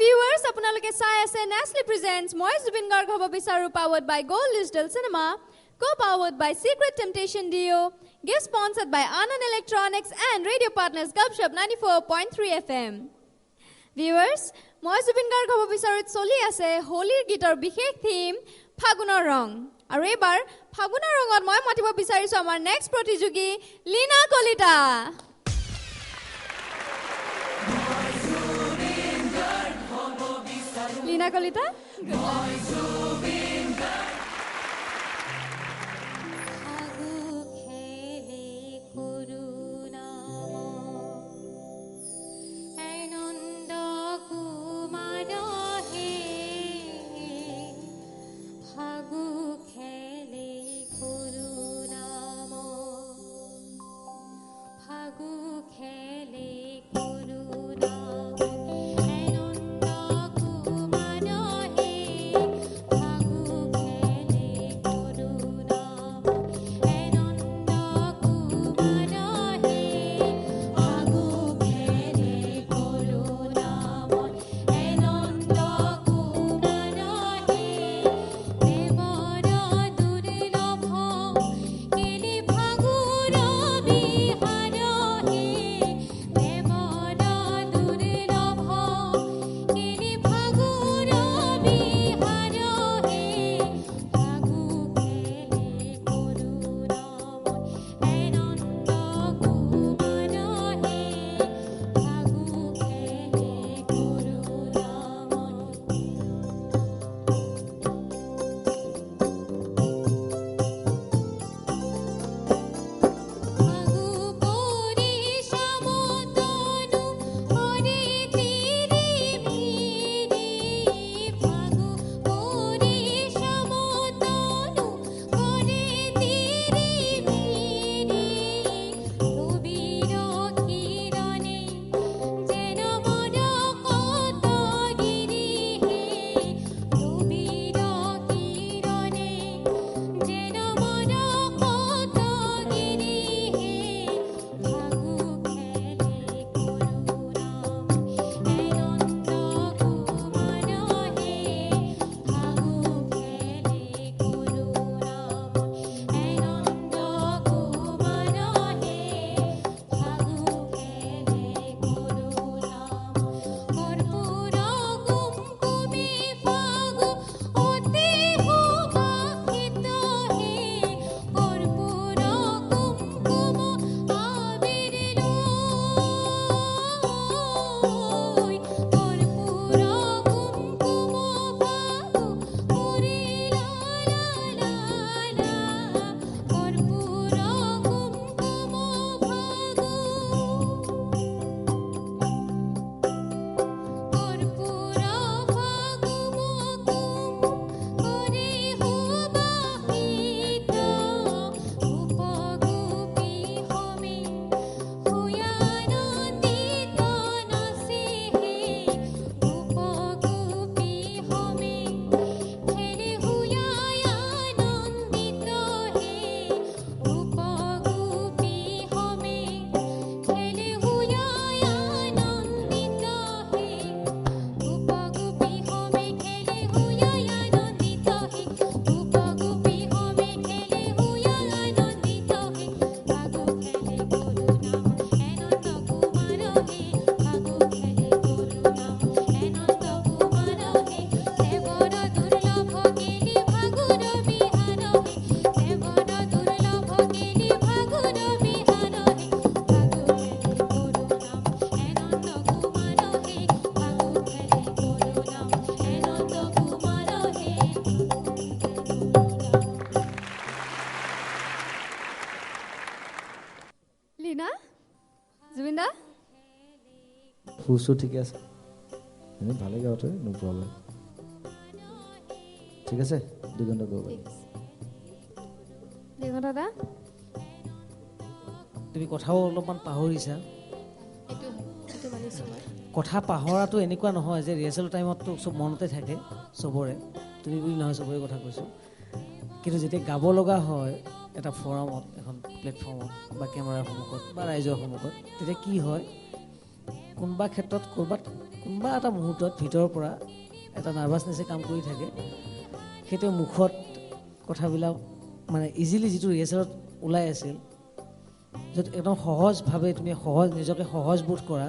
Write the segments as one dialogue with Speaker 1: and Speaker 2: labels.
Speaker 1: viewers, আপোনালোকে চাই আছে Nestle presents মই জুবিন গাৰ্গ হ'ব বিচাৰো powered by Gold Digital Cinema, co-powered by Secret Temptation Dio, gift sponsored by Anand Electronics and radio partners Gupshup 94.3 FM. Viewers, মই জুবিন গাৰ্গ হ'ব বিচাৰোত চলি আছে হোলীৰ গীতৰ বিশেষ থিম ফাগুনৰ ৰং। আৰু এবাৰ ফাগুনৰ ৰঙত মই মাতিব বিচাৰিছো আমাৰ নেক্সট প্ৰতিযোগী লীনা কলিতা। লীনা কলিতা
Speaker 2: ফুসু ঠিক আছে এনে ভালে গাওতে নো প্রবলেম ঠিক আছে 2 ঘন্টা গো ভাই
Speaker 1: 2 ঘন্টা দা
Speaker 3: তুমি কথাও অলপমান পাহৰিছা
Speaker 1: এটো মানিছো মই
Speaker 3: কথা পাহৰাটো এনেকুৱা নহয় যে ৰিহাৰ্সেল টাইমত তো সব মনতে থাকে সবৰে তুমি বুলি নহয় সবৰে কথা কৈছো কিন্তু যেতিয়া গাব লগা হয় এটা ফৰামত এখন প্লেটফৰ্মত বা কেমেৰাৰ সন্মুখত বা ৰাইজৰ সন্মুখত তেতিয়া কি হয় কোনোবা ক্ষেত্ৰত কোনোবা এটা মুহূৰ্তত ভিতৰৰ পৰা এটা নাৰ্ভাছনেছে কাম কৰি থাকে সেইটো মুখত কথাবিলাক মানে ইজিলি যিটো ৰিহাৰ্চেলত ওলাই আছিল য'ত একদম সহজভাৱে তুমি নিজকে সহজ বোধ কৰা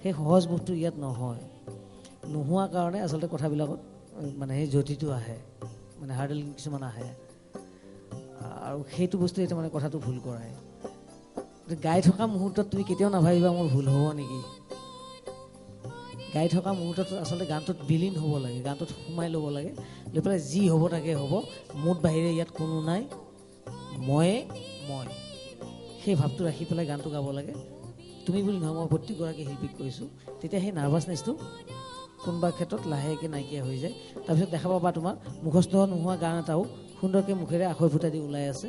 Speaker 3: সেই সহজ বোধটো ইয়াত নহয় নোহোৱা কাৰণে আচলতে কথাবিলাকত মানে সেই জটিটো আহে মানে হাৰ্ডেল কিছুমান আহে আৰু সেইটো বস্তু এতিয়া মানে কথাটো ভুল কৰাই গাই থকা মুহূৰ্তত তুমি কেতিয়াও নাভাবিবা মোৰ ভুল হ'ব নেকি গাই থকা মুহূৰ্তত আচলতে গানটোত বিলীন হ'ব লাগে গানটোত সোমাই ল'ব লাগে লৈ পেলাই যি হ'ব তাকে হ'ব মোৰ বাহিৰে ইয়াত কোনো নাই মই সেই ভাৱটো ৰাখি পেলাই গানটো গাব লাগে তুমি বুলি নহয় মই প্ৰত্যেকগৰাকী শিল্পীক কৈছোঁ তেতিয়া সেই নাৰ্ভাছনেছটো কোনোবা ক্ষেত্ৰত লাহেকৈ নাইকিয়া হৈ যায় তাৰপিছত দেখা পাবা তোমাৰ মুখস্থ নোহোৱা গান এটাও সুন্দৰকৈ মুখেৰে আখৈ ফুটা দি ওলাই আছে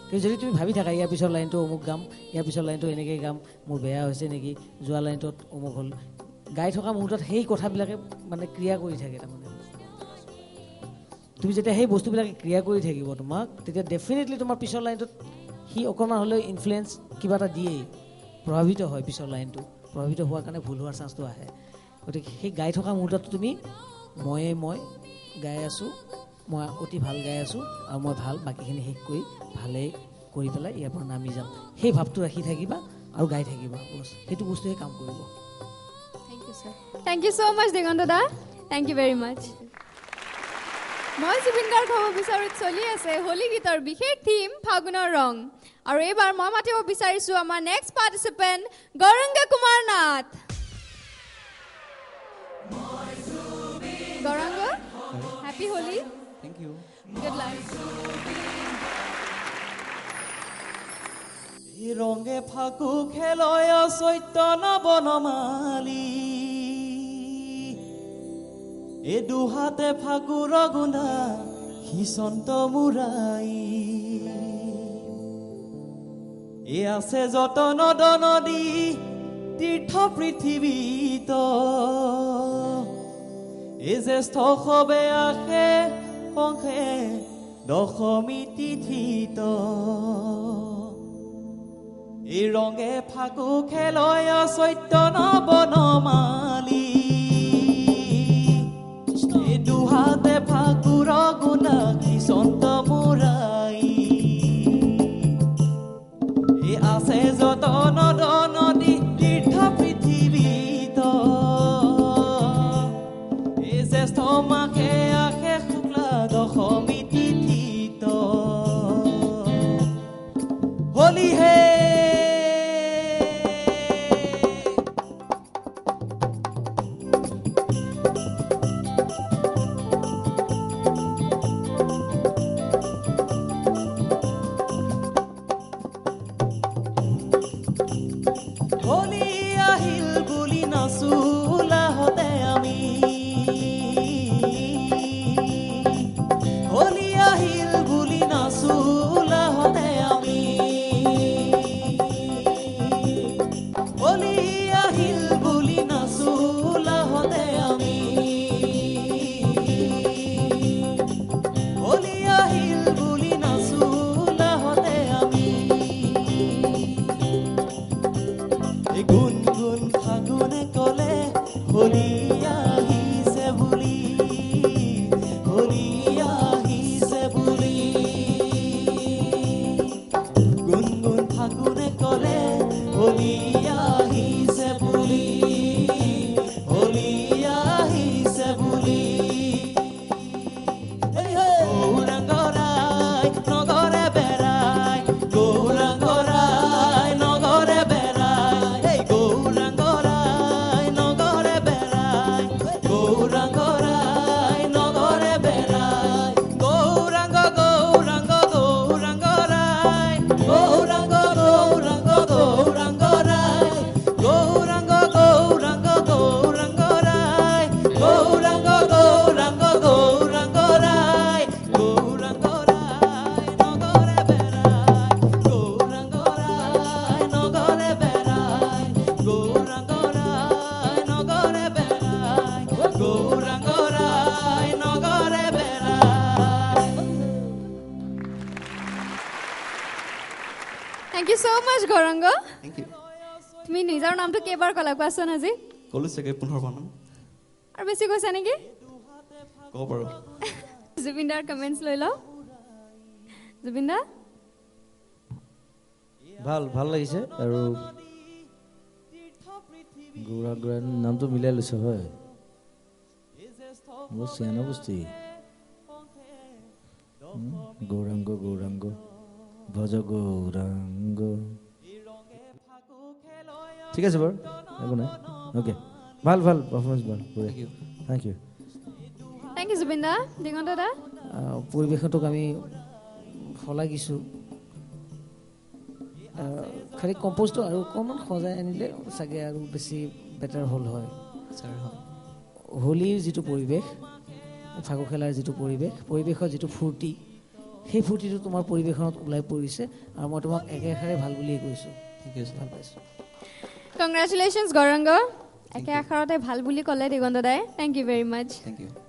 Speaker 3: কিন্তু যদি তুমি ভাবি থাকা ইয়াৰ পিছৰ লাইনটো অমুক গাম ইয়াৰ পিছৰ লাইনটো এনেকৈ গাম মোৰ বেয়া হৈছে নেকি যোৱা লাইনটোত অমুক হ'ল গাই থকা মুহূৰ্তত সেই কথাবিলাকে মানে ক্ৰিয়া কৰি থাকে তাৰমানে তুমি যেতিয়া সেই বস্তুবিলাকে ক্ৰিয়া কৰি থাকিব তোমাক তেতিয়া ডেফিনেটলি তোমাৰ পিছৰ লাইনটোত সি অকণমান হ'লেও ইনফ্লুৱেঞ্চ কিবা এটা দিয়েই প্ৰভাৱিত হয় পিছৰ লাইনটো প্ৰভাৱিত হোৱাৰ কাৰণে ভুল হোৱাৰ চান্সটো আহে গতিকে সেই গাই থকা মুহূৰ্তত তুমি মই গাই আছোঁ মই অতি ভাল গাই আছোঁ আৰু মই ভাল বাকীখিনি শেষ কৰি ভালেই কৰি পেলাই ইয়াৰ পৰা নামি যাম সেই ভাৱটো ৰাখি থাকিবা আৰু গাই থাকিবা বছ সেইটো বস্তুহে কাম কৰিব
Speaker 1: Thank you so much, Diganta. Thank you very much. মই জুবিন গাৰ্গ হ'ব বিচাৰোঁ চলি আছে হোলী গীতৰ বিশেষ থিম ফাগুনৰ ৰং আৰু এইবাৰ মই মাতিব বিচাৰিছোঁ আমাৰ next participant Gouranga Kumar Nath Gouranga happy Holi
Speaker 2: Thank you.
Speaker 1: Good luck
Speaker 4: ৰঙে ফাকু খেলয় চৈতন বনমালী এ দুহাতে ফাকুৰ গুণা হিচন্ত মুৰাই এ আছে যতন নদী তীৰ্থ পৃথিৱীত এ জ্যেষ্ঠ সবে আহে সংখে দশমী তিথিত এই ৰঙে ফাকু খেলয় চৈতন বনমালী এই দুহাতে ফাকুৰ গুণা হিচন্ত মুৰাই এই আছে যতন নদী তীৰ্থ পৃথিৱীত এই জ্যেষ্ঠ মাঘে আহে শুক্লা দশমী তিথিত হোলী হে
Speaker 1: Thank you so much, Gauranga.
Speaker 2: Thank you.
Speaker 1: তুমি নিজৰ নামটো কেইবাৰ ক'লা কোৱাচোন আজি
Speaker 5: ক'লো চাগে 15 মান
Speaker 1: আৰু বেছি কৈছা নেকি
Speaker 5: ক'ব পাৰোঁ
Speaker 1: জুবিন দাৰ কমেণ্টছ লৈ লওঁ জুবিন দা
Speaker 2: ভাল লাগিছে আৰু গৌৰাংগ নামটো মিলাই লৈছে হয় বহুত চিয়ানা বস্তি গৌৰাংগ ভজ গৌৰাংগ ঠিক আছে বাৰু একো নাই অ'কে ভাল পাৰফৰ্মেঞ্চ ভাল থেংক ইউ
Speaker 1: জুবিন দা দিগন্ত দা
Speaker 3: পৰিৱেশটোক আমি শলাগিছোঁ খালি কম্প'জটো আৰু অকণমান সজাই আনিলে চাগে আৰু বেছি বেটাৰ হ'ল হয় হোলীৰ যিটো পৰিৱেশ ফাকু খেলাৰ যিটো পৰিৱেশৰ যিটো ফূৰ্তি সেই ফূৰ্তিটো তোমাৰ পৰিৱেশনত ওলাই পৰিছে আৰু মই তোমাক একেষাৰে ভাল বুলিয়ে কৈছোঁ ঠিক আছে ভাল পাইছোঁ
Speaker 1: কংগ্ৰেচুলেশ্যনছ গৌৰাংগ একে আখৰতে ভাল বুলি ক'লে দিগন্ত দাই thank you very much
Speaker 5: thank U